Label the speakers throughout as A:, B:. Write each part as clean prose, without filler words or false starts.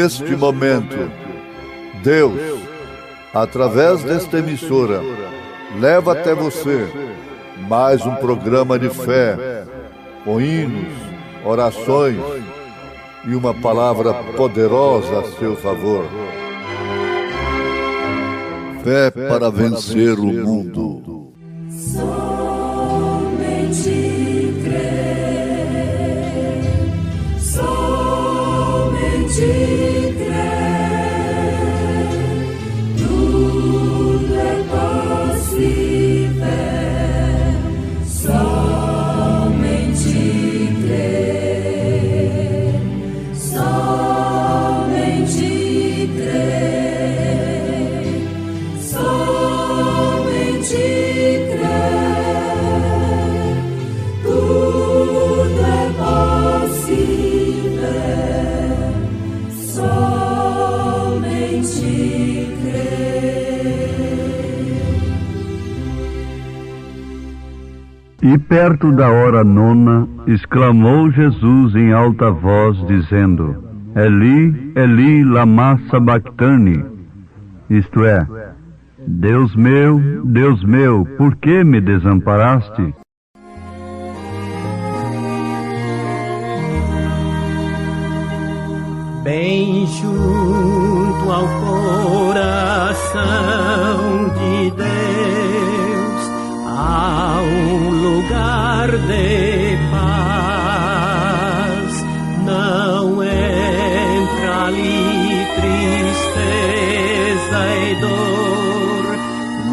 A: neste momento, Deus, através desta emissora, leva até você mais um programa de fé, com hinos, orações e uma palavra poderosa a seu favor. Fé para vencer o mundo.
B: Somente crer, somente crer, tudo é possível, somente crer, somente crer, somente crer, tudo é possível, somente crer.
C: E perto da hora nona, exclamou Jesus em alta voz, dizendo: Eli, Eli, lama sabachthani, isto é, Deus meu, por que me desamparaste?
D: Bem junto ao coração de Deus há um lugar de paz. Não entra ali tristeza e dor,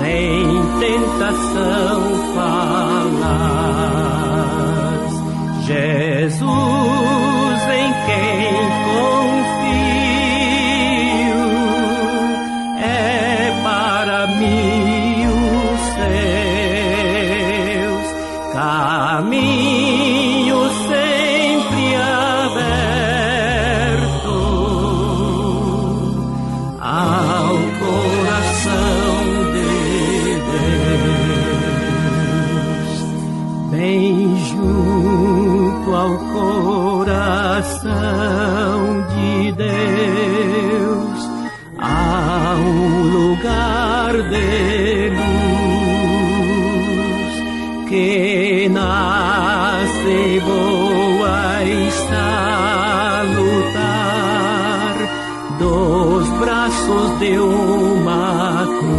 D: nem tentação falaz. Jesus, em quem confio, é para mim os seus caminhos sempre aberto ao coração de Deus. Bem junto ao coração de Deus há um lugar de luz que nasce e voa e está a lutar dos braços de uma cruz.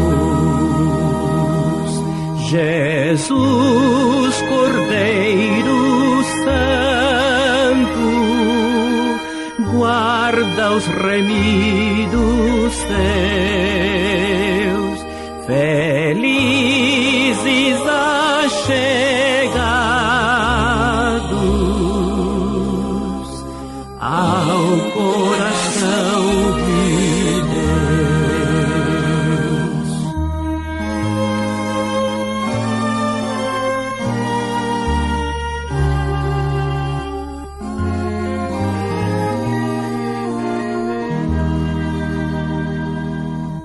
D: Jesus, Cordeiro Santo, guarda os remidos teus, felizes achegados ao coração de Deus.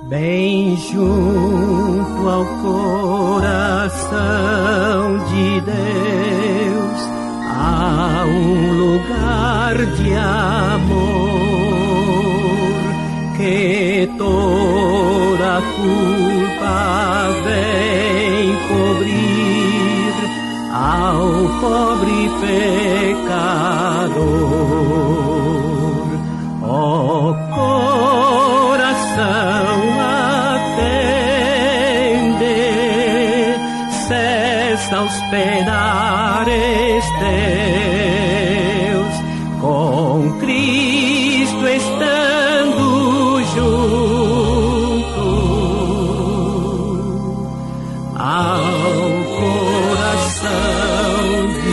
D: Bem junto ao coração de Deus há um lugar de amor que toda a culpa vem cobrir ao pobre pecador. Ó coração, atende, cessa os penares teus, com Cristo estando junto ao coração de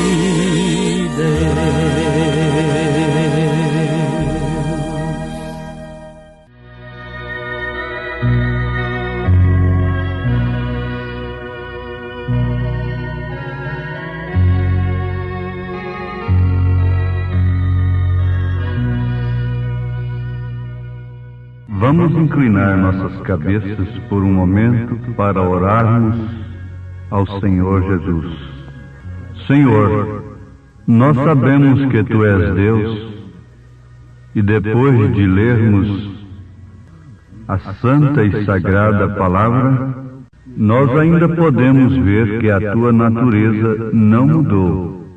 C: Vamos inclinar nossas cabeças por um momento para orarmos ao Senhor Jesus. Senhor, nós sabemos que Tu és Deus E depois de lermos a santa e sagrada palavra, nós ainda podemos ver que a tua natureza não mudou.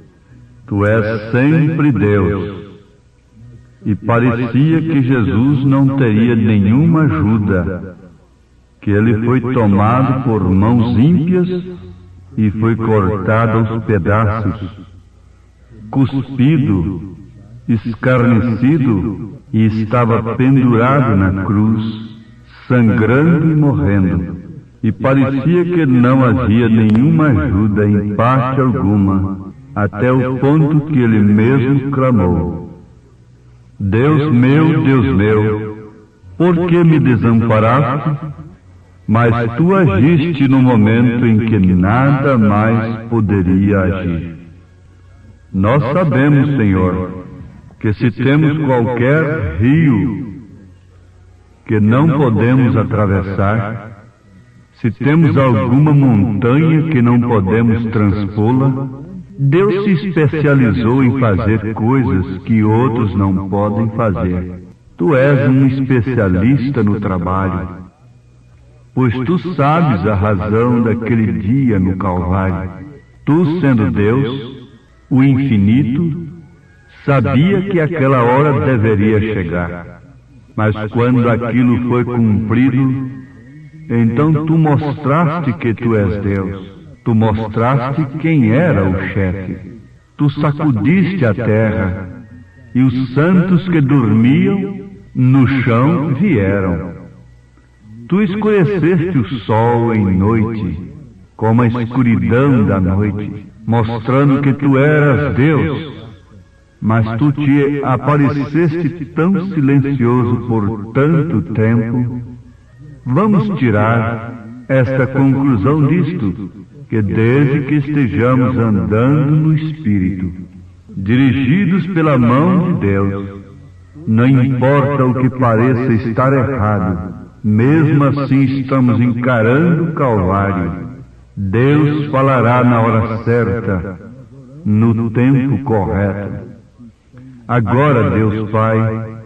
C: Tu és sempre Deus. E parecia que Jesus não teria nenhuma ajuda, que ele foi tomado por mãos ímpias e foi cortado aos pedaços, cuspido, escarnecido, e estava pendurado na cruz, sangrando e morrendo. E parecia que não havia nenhuma ajuda em parte alguma, até o ponto que ele mesmo clamou: Deus meu, por que me desamparaste? Mas tu agiste no momento em que nada mais poderia agir. Nós sabemos, Senhor, que se temos qualquer rio que não podemos atravessar, se temos alguma montanha que não podemos transpô-la, Deus se especializou em fazer coisas que outros não podem fazer. Tu és um especialista no trabalho, pois tu sabes a razão daquele dia no Calvário. Tu, sendo Deus, o infinito, sabia que aquela hora deveria chegar. Mas quando aquilo foi cumprido, então tu mostraste que tu és Deus. Tu mostraste quem era o chefe. Tu sacudiste a terra, e os santos que dormiam no chão vieram. Tu escureceste o sol em noite, como a escuridão da noite, mostrando que tu eras Deus. Mas tu te apareceste tão silencioso por tanto tempo. Vamos tirar esta conclusão disto, que desde que estejamos andando no Espírito, dirigidos pela mão de Deus, não importa o que pareça estar errado, mesmo assim estamos encarando o Calvário. Deus falará na hora certa, no tempo correto. Agora, Deus Pai,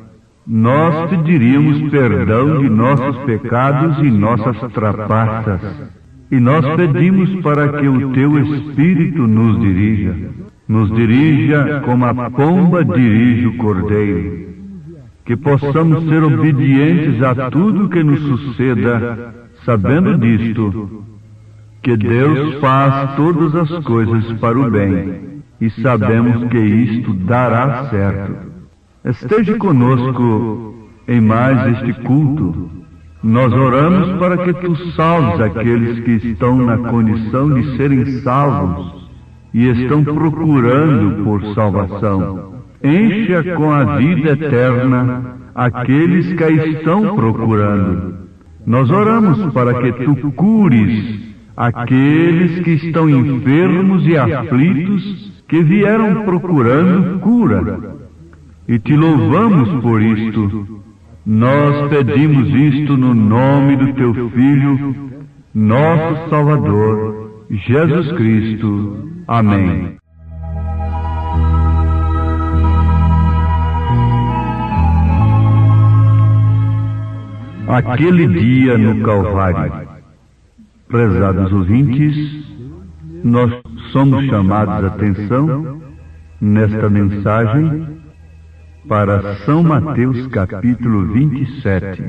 C: nós pediríamos perdão de nossos pecados e nossas trapaças, e nós pedimos para que o Teu Espírito nos dirija como a pomba dirige o cordeiro, que possamos ser obedientes a tudo que nos suceda, sabendo disto, que Deus faz todas as coisas para o bem, e sabemos que isto dará certo. Esteja conosco em mais este culto. Nós oramos para que Tu salves aqueles que estão na condição de serem salvos e estão procurando por salvação. Encha com a vida eterna aqueles que a estão procurando. Nós oramos para que Tu cures aqueles que estão enfermos e aflitos, que vieram procurando cura. E Te louvamos por isto. Nós pedimos isto no nome do Teu Filho, nosso Salvador, Jesus Cristo. Amém. Aquele dia no Calvário. Prezados ouvintes, nós somos chamados a atenção nesta mensagem para São Mateus capítulo 27.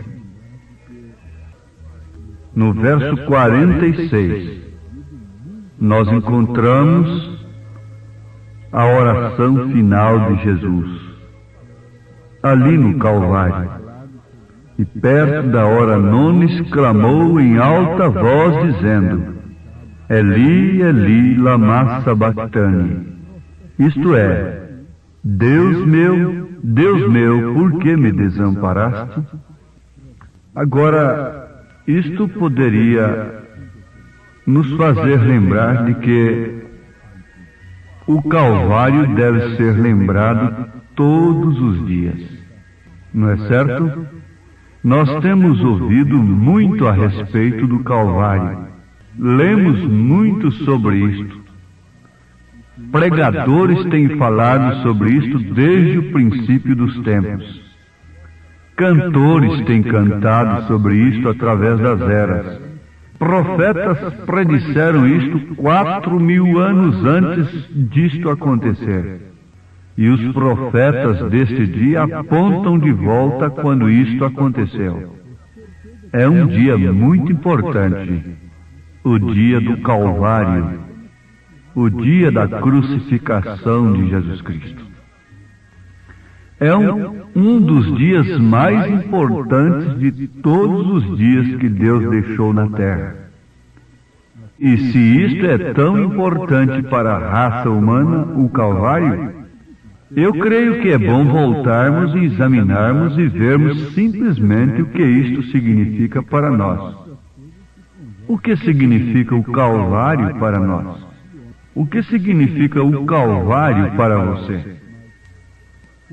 C: No verso 46, nós encontramos a oração final de Jesus, ali no Calvário. E perto da hora nona exclamou em alta voz, dizendo: Eli, Eli, lama sabachthani. Isto é, Deus meu, por que me desamparaste? Agora, isto poderia nos fazer lembrar de que o Calvário deve ser lembrado todos os dias, não é certo? Nós temos ouvido muito a respeito do Calvário, lemos muito sobre isto. Pregadores têm falado sobre isto desde o princípio dos tempos. Cantores têm cantado sobre isto através das eras. Profetas predisseram isto 4.000 anos antes disto acontecer. E os profetas deste dia apontam de volta quando isto aconteceu. É um dia muito importante, o dia do Calvário, o dia da crucificação de Jesus Cristo. É um dos dias mais importantes de todos os dias que Deus deixou na terra. E se isto é tão importante para a raça humana, o Calvário, eu creio que é bom voltarmos e examinarmos e vermos simplesmente o que isto significa para nós. O que significa o Calvário para nós? O que significa o Calvário para você?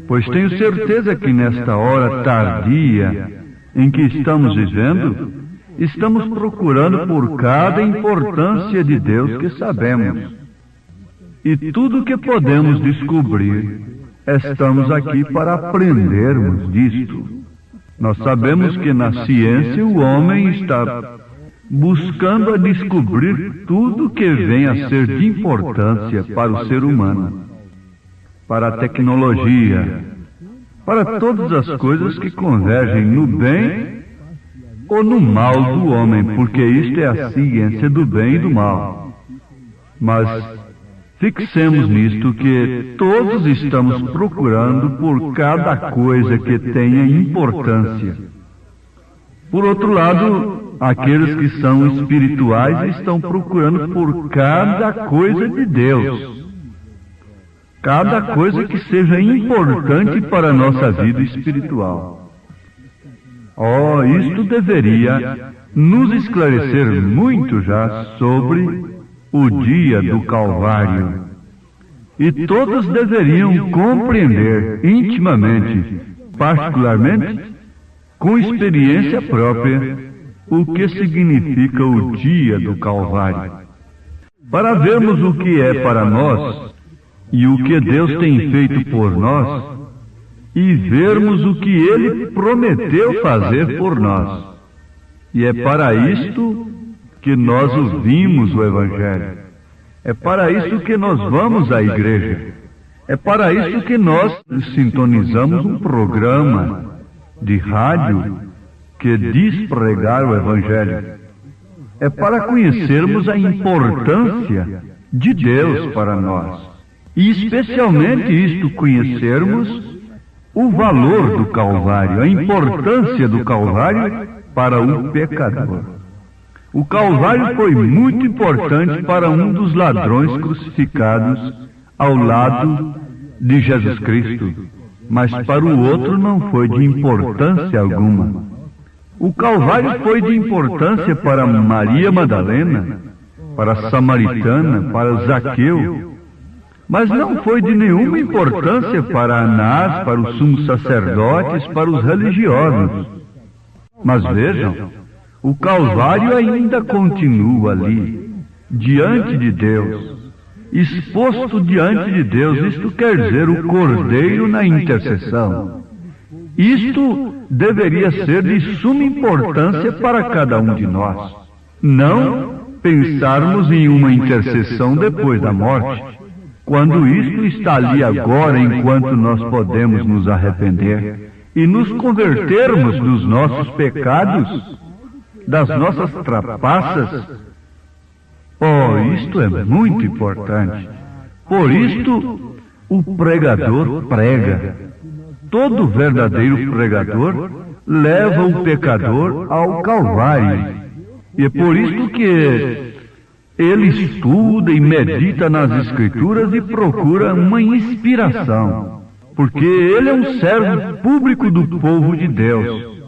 C: Pois tenho certeza que nesta hora tardia em que estamos vivendo, estamos procurando por cada importância de Deus que sabemos. E tudo o que podemos descobrir, estamos aqui para aprendermos disto. Nós sabemos que na ciência o homem está buscando a descobrir tudo que vem a ser de importância para o ser humano, para a tecnologia, para todas as coisas que convergem no bem ou no mal do homem, porque isto é a ciência do bem e do mal. Mas fixemos nisto que todos estamos procurando por cada coisa que tenha importância. Por outro lado, aqueles que são espirituais estão procurando por cada coisa de Deus. Cada coisa que seja importante para a nossa vida espiritual. Isto deveria nos esclarecer muito já sobre o dia do Calvário. E todos deveriam compreender intimamente, particularmente, com experiência própria, o que significa o dia do Calvário. Para vermos o que é para nós, e o que Deus tem feito por nós, e vermos o que Ele prometeu fazer por nós. E é para isto que nós ouvimos o Evangelho. É para isso que nós vamos à igreja. É para isso que nós sintonizamos um programa de rádio que diz pregar o Evangelho. É para conhecermos a importância de Deus para nós. E especialmente isto, conhecermos o valor do Calvário, a importância do Calvário para o pecador. O Calvário foi muito importante para um dos ladrões crucificados ao lado de Jesus Cristo, mas para o outro não foi de importância alguma. O Calvário foi de importância para Maria Madalena, para a Samaritana, para Zaqueu, mas não foi de nenhuma importância para Anás, para os sumos sacerdotes, para os religiosos. Mas vejam, o Calvário ainda continua ali, diante de Deus, exposto diante de Deus. Isto quer dizer o Cordeiro na intercessão. Isto deveria ser de suma importância para cada um de nós. Não pensarmos em uma intercessão depois da morte, quando isto está ali agora, enquanto nós podemos nos arrepender e nos convertermos dos nossos pecados, das nossas trapaças. Isto é muito importante. Por isto, o pregador prega. Todo verdadeiro pregador leva o pecador ao Calvário. E é por isto que ele estuda e medita nas Escrituras e procura uma inspiração, porque ele é um servo público do povo de Deus,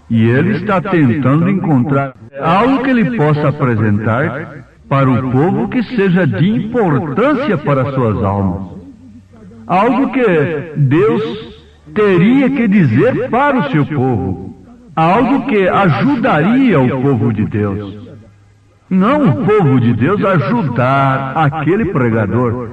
C: e ele está tentando encontrar algo que ele possa apresentar para o povo que seja de importância para suas almas, algo que Deus teria que dizer para o seu povo, algo que ajudaria o povo de Deus. Não o povo de Deus ajudar aquele pregador.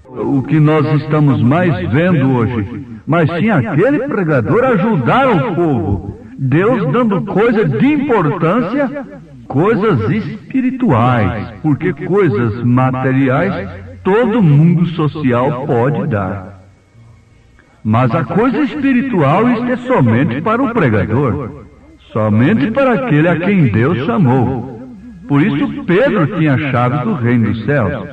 C: O que nós estamos mais vendo hoje, mas sim aquele pregador ajudar o povo. Deus dando coisa de importância, coisas espirituais, porque coisas materiais todo mundo social pode dar. Mas a coisa espiritual, isto é somente para o pregador, somente para aquele a quem Deus chamou. Por isso Pedro tinha a chave do reino dos céus.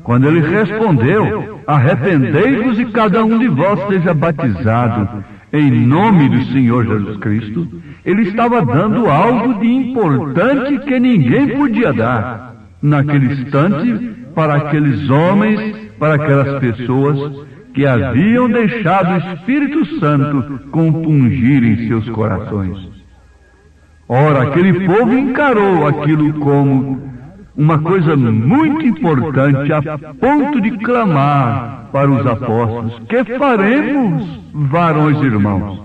C: Quando ele respondeu: arrependei-vos e cada um de vós seja batizado em nome do Senhor Jesus Cristo, ele estava dando algo de importante que ninguém podia dar naquele instante para aqueles homens, para aquelas pessoas que haviam deixado o Espírito Santo compungir em seus corações. Ora, aquele povo encarou aquilo como uma coisa muito importante, a ponto de clamar para os apóstolos: que faremos, varões e irmãos?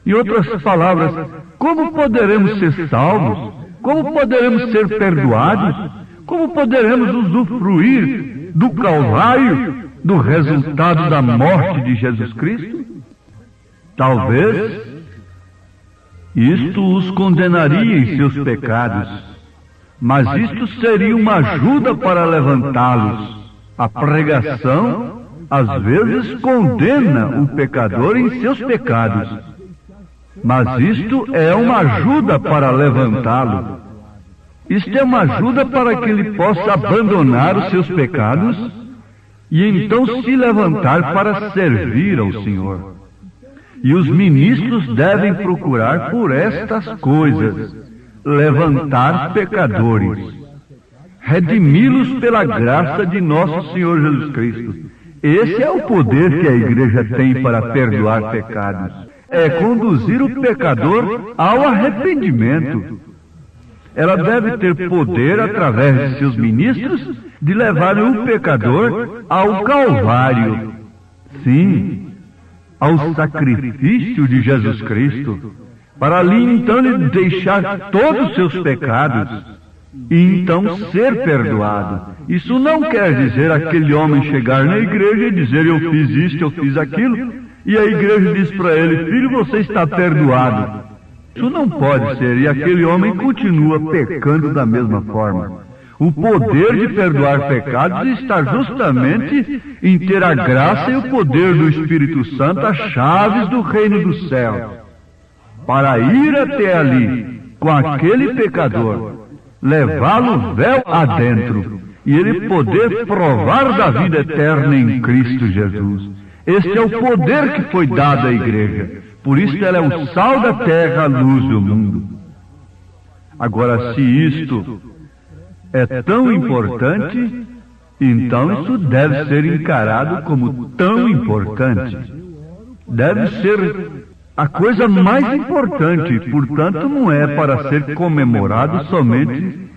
C: Em outras palavras, como poderemos ser salvos? Como poderemos ser perdoados? Como poderemos usufruir do Calvário, do resultado da morte de Jesus Cristo? Talvez isto os condenaria em seus pecados, mas isto seria uma ajuda para levantá-los. A pregação, às vezes, condena o pecador em seus pecados, mas isto é uma ajuda para levantá-lo. Isto é uma ajuda para que ele possa abandonar os seus pecados e então se levantar para servir ao Senhor. E os ministros devem procurar por estas coisas: levantar pecadores, redimi-los pela graça de nosso Senhor Jesus Cristo. Esse é o poder que a igreja tem para perdoar pecados. É conduzir o pecador ao arrependimento. Ela deve ter poder, através de seus ministros, de levarem o pecador ao Calvário. Sim, ao sacrifício de Jesus Cristo, para ali então lhe deixar todos os seus pecados e então ser perdoado. Isso não quer dizer aquele homem chegar na igreja e dizer: eu fiz isto, eu fiz aquilo, e a igreja diz para ele: filho, você está perdoado. Isso não pode ser, e aquele homem continua pecando da mesma forma. O poder de perdoar pecados está justamente em ter a graça e o poder do Espírito Santo, as chaves do reino dos céus, para ir até ali com aquele pecador, levá-lo véu adentro, e ele poder provar da vida eterna em Cristo Jesus. Este é o poder que foi dado à igreja. Por isso ela é o sal da terra, a luz do mundo. Agora, se isto é tão importante, então isso deve ser encarado como tão importante. Deve ser a coisa mais importante, portanto não é para ser comemorado somente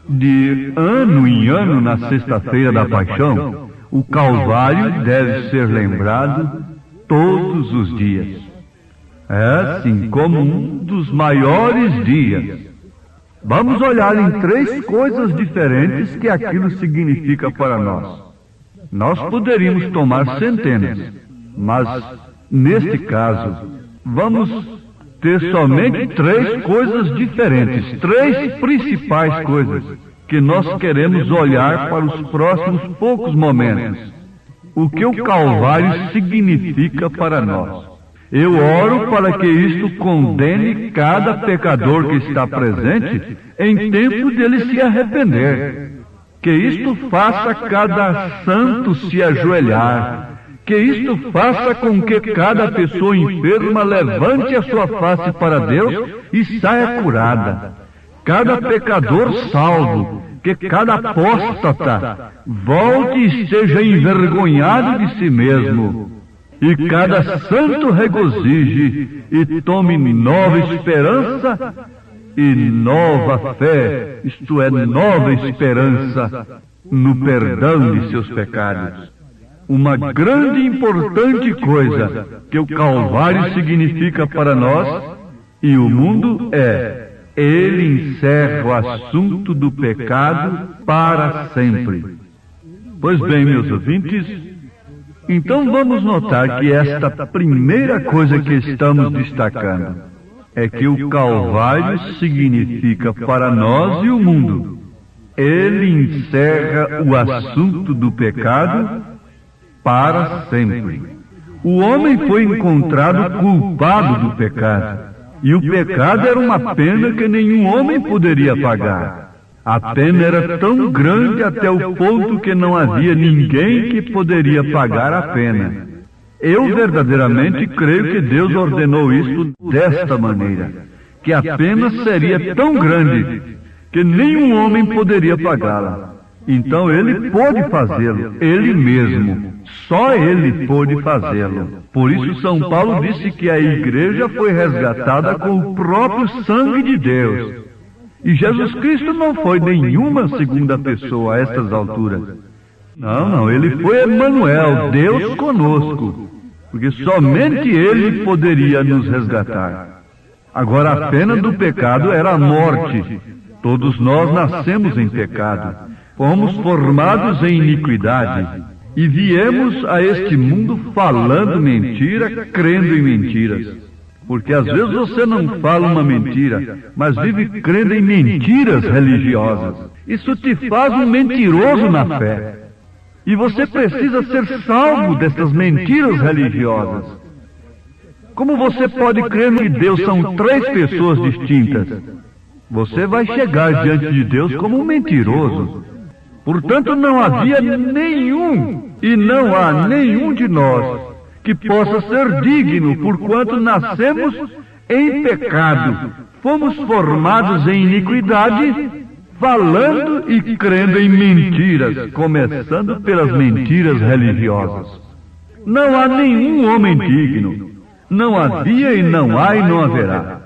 C: de ano em ano na sexta-feira da paixão. O Calvário deve ser lembrado todos os dias. É assim como um dos maiores dias. Vamos olhar em 3 coisas diferentes que aquilo significa para nós. Nós poderíamos tomar centenas, mas neste caso vamos ter somente 3 coisas diferentes, 3 principais coisas que nós queremos olhar para os próximos poucos momentos. O que o Calvário significa para nós. Eu oro para que isto condene cada pecador que está presente em tempo dele se arrepender. Que isto faça cada santo se ajoelhar. Que isto faça com que cada pessoa enferma levante a sua face para Deus e saia curada. Cada pecador salvo, que cada apóstata volte e esteja envergonhado de si mesmo. E cada santo regozije e tome nova esperança e nova fé, isto é, nova esperança no perdão de seus pecados. Uma grande e importante coisa que o Calvário significa para nós e o mundo é: ele encerra o assunto do pecado para sempre. Pois bem, meus ouvintes, Então vamos notar que esta primeira coisa que estamos destacando é que o Calvário significa para nós e o mundo. Ele encerra o assunto do pecado para sempre. O homem foi encontrado culpado do pecado, e o pecado era uma pena que nenhum homem poderia pagar. A pena era tão grande até o ponto que não havia ninguém que poderia pagar a pena. Eu verdadeiramente creio que Deus ordenou isso desta maneira, que a pena seria tão grande que nenhum homem poderia pagá-la. Então ele pôde fazê-lo, ele mesmo, só ele pôde fazê-lo. Por isso São Paulo disse que a igreja foi resgatada com o próprio sangue de Deus. E Jesus Cristo não foi nenhuma segunda pessoa a estas alturas. Não, ele foi Emmanuel, Deus conosco, porque somente ele poderia nos resgatar. Agora a pena do pecado era a morte. Todos nós nascemos em pecado, fomos formados em iniquidade e viemos a este mundo falando mentira, crendo em mentiras. Porque às vezes você não fala uma mentira, mas vive crendo em mentiras religiosas. Isso te faz um mentiroso na fé. E você precisa ser salvo dessas mentiras religiosas. Como você pode crer que Deus são três pessoas distintas? Você vai chegar diante de Deus como um mentiroso. Portanto, não havia nenhum, e não há nenhum de nós que possa ser digno, porquanto nascemos em pecado, fomos formados em iniquidade, falando e crendo em mentiras, começando pelas mentiras religiosas. Não há nenhum homem digno, não havia e não há e não haverá.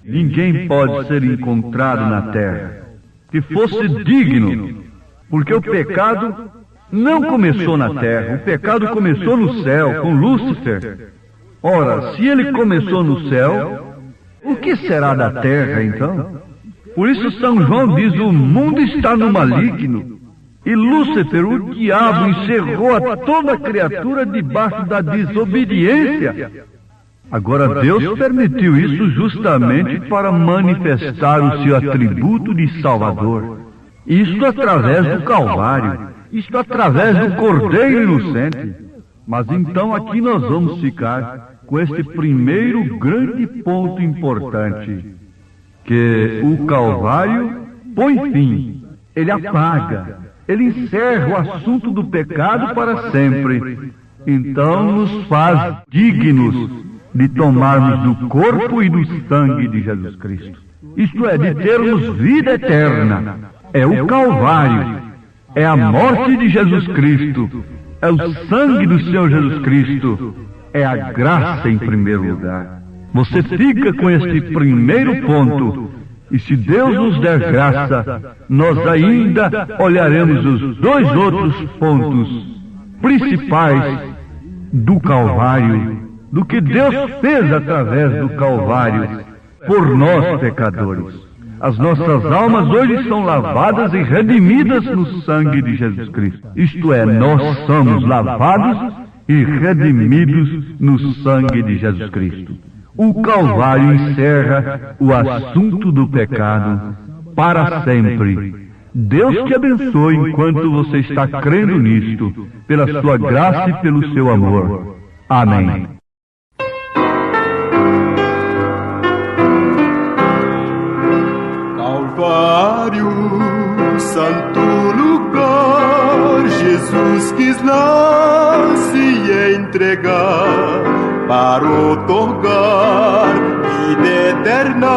C: Ninguém pode ser encontrado na terra que fosse digno, porque o pecado não começou na terra, o pecado começou no céu, com Lúcifer. Ora, se ele começou no céu, o que será da terra então? Por isso São João diz, o mundo está no maligno, e Lúcifer, o diabo, encerrou a toda criatura debaixo da desobediência. Agora Deus permitiu isso justamente para manifestar o seu atributo de Salvador. Isto através do Calvário. Isto através do Cordeiro Inocente. Mas então aqui nós vamos ficar com este primeiro grande ponto importante, que o Calvário põe fim, ele apaga, ele encerra o assunto do pecado para sempre. Então nos faz dignos de tomarmos do corpo e do sangue de Jesus Cristo. Isto é, de termos vida eterna. É o Calvário. É a morte de Jesus Cristo, é o sangue do Senhor Jesus Cristo, é a graça em primeiro lugar. Você fica com este primeiro ponto, e se Deus nos der graça, nós ainda olharemos os dois outros pontos principais do Calvário, do que Deus fez através do Calvário por nós pecadores. As nossas almas hoje são lavadas e redimidas no sangue de Jesus Cristo. Isto é, nós somos lavados e redimidos no sangue de Jesus Cristo. O Calvário encerra o assunto do pecado para sempre. Deus te abençoe enquanto você está crendo nisto, pela sua graça e pelo seu amor. Amém.
E: Calvário, santo lugar, Jesus quis lá se entregar para otorgar vida eterna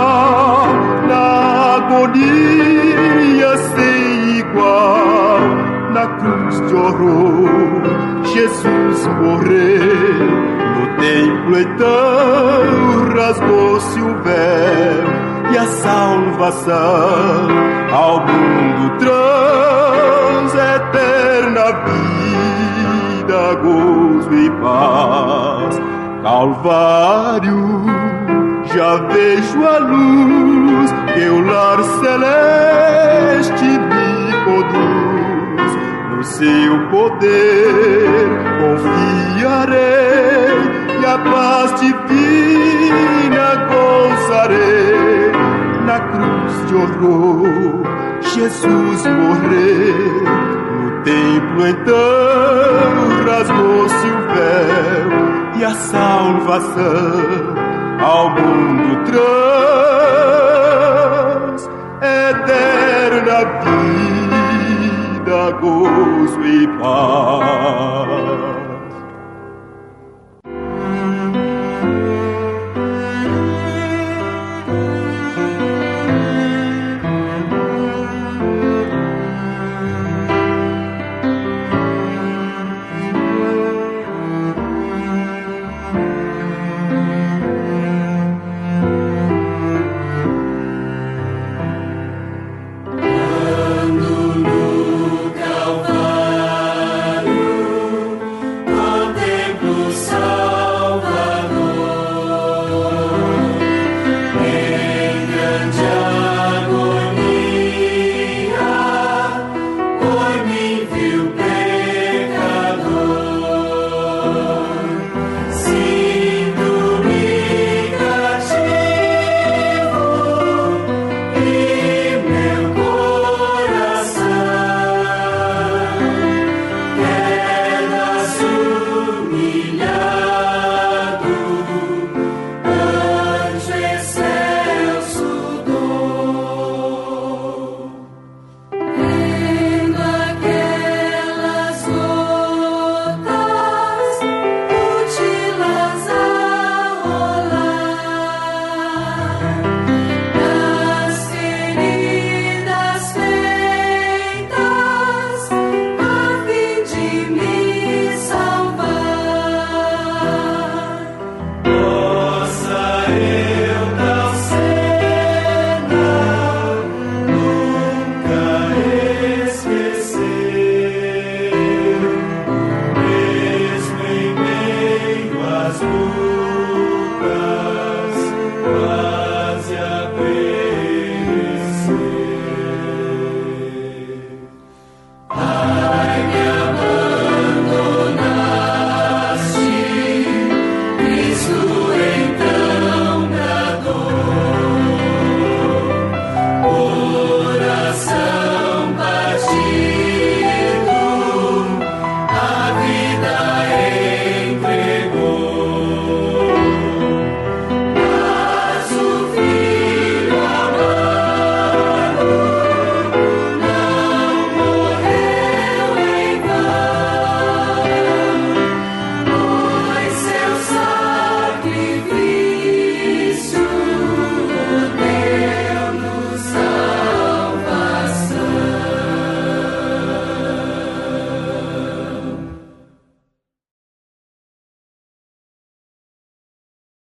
E: na agonia sem igual. Na cruz de horror, Jesus morreu. No templo então rasgou-se o véu, e a salvação ao mundo traz eterna vida, gozo e paz. Calvário, já vejo a luz que o lar celeste me conduz. No seu poder confio. da paz divina gozarei. Na cruz de horror, Jesus morreu. No templo então rasgou-se o véu, e a salvação ao mundo traz eterna vida, gozo e paz.